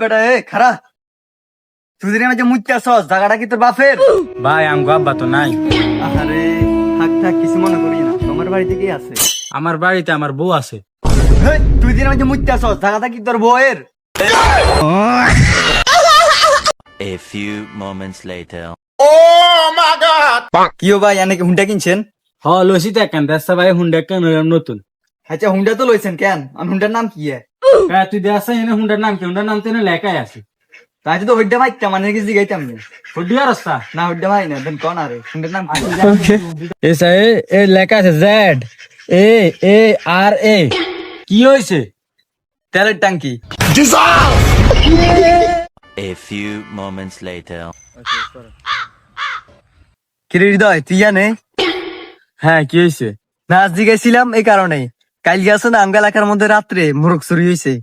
বেটা খারা তুই যে মুচ্চা আসস জায়গাটা কি তোর বাপের? ভাই আমগো আব্বা তো নাই। আরে থাক থাক কিছু মনে করি না, তোমার বাড়িতে কি আছে? আমার বাড়িতে আমার বউ আছে। তুই যে মুচ্চা আসস জায়গাটা কি তোর বউয়ের? A few moments later. কিও ভাই এনে কি হুন্ডা কিনছেন? হ লসি তো একখান দেশা ভাই হুন্ডা কেন নতুন। আচ্ছা হুন্ডা তো লইছেন কেন? আর হুন্ডার নাম কি? হ্যাঁ তুই দেশা এনে হুন্ডার নাম কি? হুন্ডার নাম তো এনে লেখাই আছে। তাই তো হুড্ডা ভাই মানে কিছু জিগাইতাম না। হুডিয়া রাস্তা না হুড্ডা ভাই না, দেন কোন আরে হুন্ডার নাম কি? এসা এ লেখা আছে জেড এ এ আর এ। কি হইছে? তেলের ট্যাঙ্কি। A few moments later. কিরে হৃদয় তুই জানে? হ্যাঁ কি হইছে? নাচ জিগাইছিলাম এই কারণে, কাল গেছে না আমগা এলাকার মধ্যে রাত্রে মোরগ চুরি হয়েছে।